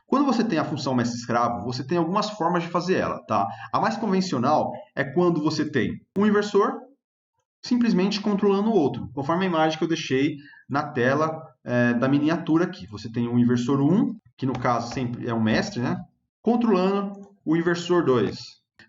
Quando você tem a função mestre-escravo, você tem algumas formas de fazer ela, tá? A mais convencional é quando você tem um inversor simplesmente controlando o outro, conforme a imagem que eu deixei na tela da miniatura aqui. Você tem um inversor 1, que no caso sempre é o mestre, né? Controlando o inversor 2.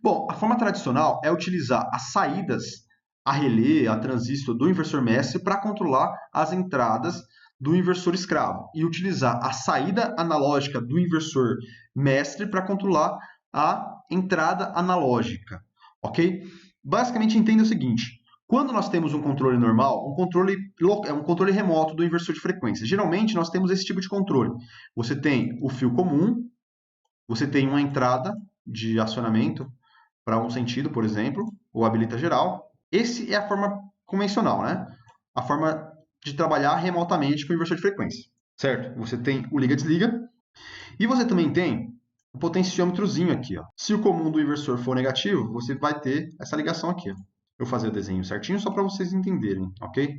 Bom, a forma tradicional é utilizar as saídas a relé, a transistor do inversor mestre para controlar as entradas do inversor escravo e utilizar a saída analógica do inversor mestre para controlar a entrada analógica, ok? Basicamente, entenda o seguinte: quando nós temos um controle normal, um controle remoto do inversor de frequência, geralmente nós temos esse tipo de controle. Você tem o fio comum, você tem uma entrada de acionamento para um sentido, por exemplo, ou habilita geral. Esse é a forma convencional, né? A forma de trabalhar remotamente com o inversor de frequência, certo? Você tem o liga-desliga e você também tem o potenciômetrozinho aqui, ó. Se o comum do inversor for negativo, você vai ter essa ligação aqui, ó. Eu vou fazer o desenho certinho só para vocês entenderem, ok?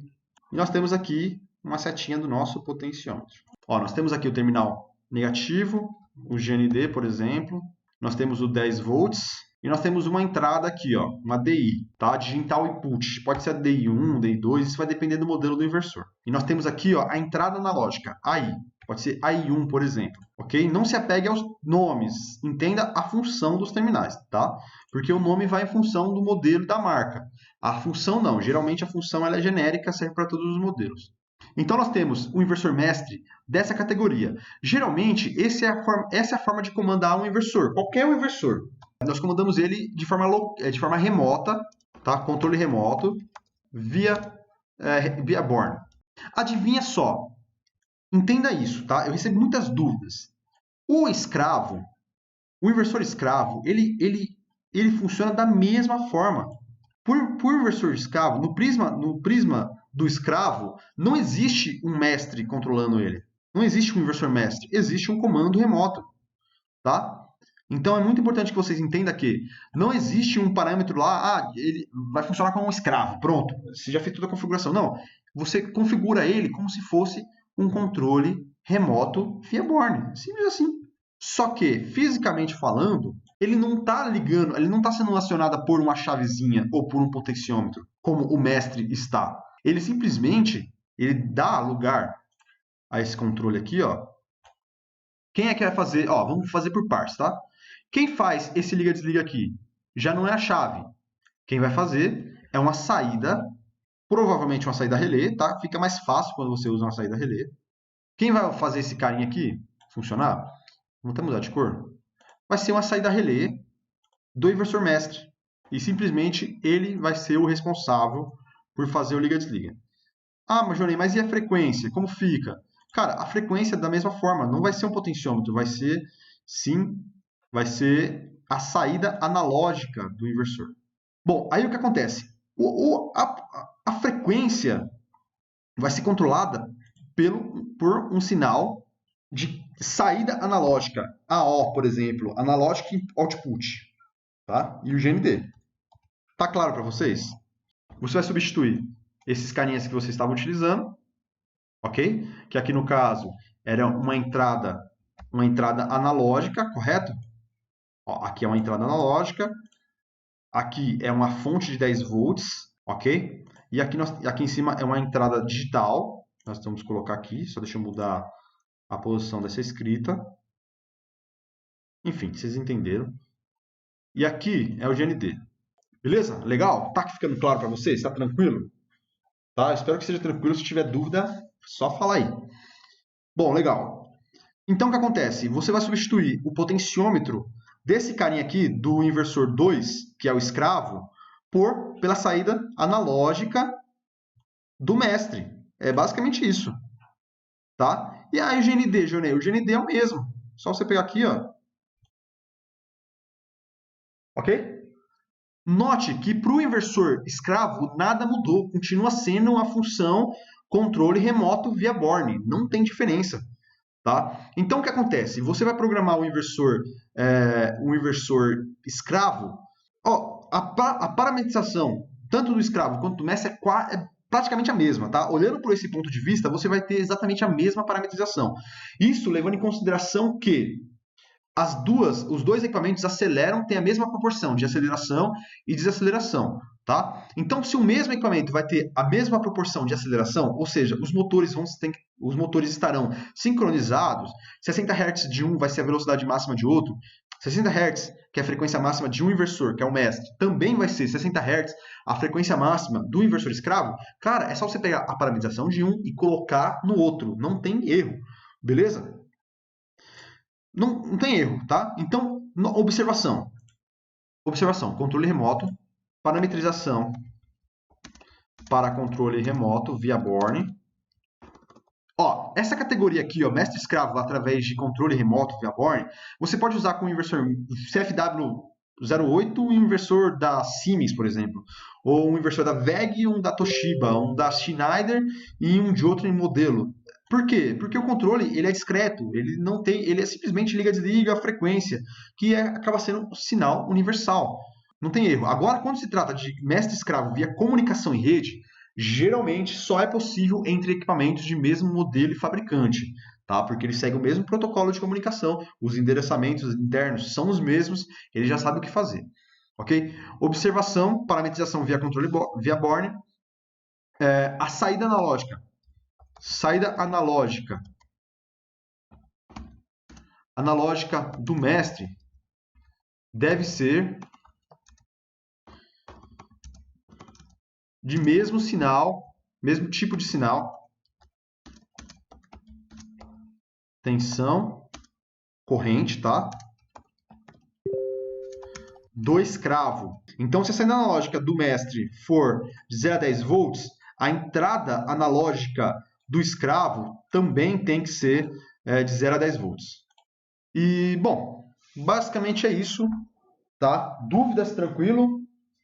E nós temos aqui uma setinha do nosso potenciômetro. Ó, nós temos aqui o terminal negativo, o GND, por exemplo. Nós temos o 10 volts. E nós temos uma entrada aqui, ó, uma DI, tá? Digital Input. Pode ser a DI1, DI2, isso vai depender do modelo do inversor. E nós temos aqui, ó, a entrada analógica, AI. Pode ser AI1, por exemplo, ok? Não se apegue aos nomes, entenda a função dos terminais, tá? Porque o nome vai em função do modelo da marca. A função não, geralmente a função ela é genérica, serve para todos os modelos. Então nós temos o inversor mestre dessa categoria. Geralmente, essa é a forma de comandar um inversor, qualquer inversor. Nós comandamos ele de forma remota, tá? Controle remoto, via board. Adivinha só, entenda isso, tá? Eu recebo muitas dúvidas. O escravo, o inversor escravo, ele funciona da mesma forma. Por inversor escravo, no prisma do escravo, não existe um mestre controlando ele. Não existe um inversor mestre, existe um comando remoto, tá? Então é muito importante que vocês entendam que não existe um parâmetro lá, ele vai funcionar como um escravo, pronto, você já fez toda a configuração. Não, você configura ele como se fosse um controle remoto via board, simples assim. Só que, fisicamente falando, ele não está ligando, ele não está sendo acionado por uma chavezinha ou por um potenciômetro, como o mestre está. Ele simplesmente dá lugar a esse controle aqui, ó. Quem é que vai fazer? Ó, vamos fazer por partes, tá? Quem faz esse liga-desliga aqui? Já não é a chave. Quem vai fazer é uma saída, provavelmente uma saída relé, tá? Fica mais fácil quando você usa uma saída relé. Quem vai fazer esse carinha aqui funcionar? Vamos até mudar de cor. Vai ser uma saída relé do inversor mestre. E simplesmente ele vai ser o responsável por fazer o liga-desliga. Ah, mas Johnny, mas e a frequência? Como fica? Cara, a frequência da mesma forma, não vai ser um potenciômetro, vai ser, sim, vai ser a saída analógica do inversor. Bom, aí o que acontece? A frequência vai ser controlada por um sinal de saída analógica, AO, por exemplo, Analógico Output, tá? E o GND. Tá claro para vocês? Você vai substituir esses carinhas que vocês estavam utilizando, ok? Que aqui no caso era uma entrada analógica, correto? Ó, aqui é uma entrada analógica, aqui é uma fonte de 10 volts, ok? E aqui em cima é uma entrada digital, nós vamos colocar aqui, só deixa eu mudar a posição dessa escrita. Enfim, vocês entenderam. E aqui é o GND. Beleza? Legal? Tá ficando claro para vocês? Tá tranquilo? Tá? Espero que seja tranquilo. Se tiver dúvida, só fala aí. Bom, legal. Então, o que acontece? Você vai substituir o potenciômetro desse carinha aqui, do inversor 2, que é o escravo, pela saída analógica do mestre. É basicamente isso. Tá? E aí o GND, Jonei? O GND é o mesmo. Só você pegar aqui, ó. Ok? Note que para o inversor escravo nada mudou. Continua sendo uma função controle remoto via board. Não tem diferença. Tá? Então, o que acontece? Você vai programar um inversor escravo. Ó, a parametrização, tanto do escravo quanto do mestre, é praticamente a mesma. Tá? Olhando por esse ponto de vista, você vai ter exatamente a mesma parametrização. Isso levando em consideração que os dois equipamentos aceleram, têm a mesma proporção de aceleração e desaceleração, tá? Então, se o mesmo equipamento vai ter a mesma proporção de aceleração, ou seja, os motores estarão sincronizados, 60 Hz de um vai ser a velocidade máxima de outro, 60 Hz, que é a frequência máxima de um inversor, que é o mestre, também vai ser 60 Hz, a frequência máxima do inversor escravo. Cara, é só você pegar a parametrização de um e colocar no outro, não tem erro, beleza? Não tem erro, tá? Então, observação. Observação, controle remoto, parametrização para controle remoto via Borne. Ó, essa categoria aqui, ó, mestre-escravo através de controle remoto via Borne, você pode usar com o inversor CFW08 e um inversor da Siemens, por exemplo. Ou um inversor da WEG, um da Toshiba, um da Schneider e um de outro modelo. Por quê? Porque o controle ele é discreto, ele é simplesmente liga e desliga a frequência, que acaba sendo um sinal universal. Não tem erro. Agora, quando se trata de mestre-escravo via comunicação em rede, geralmente só é possível entre equipamentos de mesmo modelo e fabricante, tá? Porque ele segue o mesmo protocolo de comunicação, os endereçamentos internos são os mesmos, ele já sabe o que fazer, ok? Observação, parametrização via controle via Borne, a saída analógica. Saída analógica do mestre deve ser de mesmo sinal, mesmo tipo de sinal, tensão, corrente, tá? Do escravo. Então, se a saída analógica do mestre for de 0 a 10 volts, a entrada analógica do escravo também tem que ser de 0 a 10 volts. E, bom, basicamente é isso, tá? Dúvidas, tranquilo?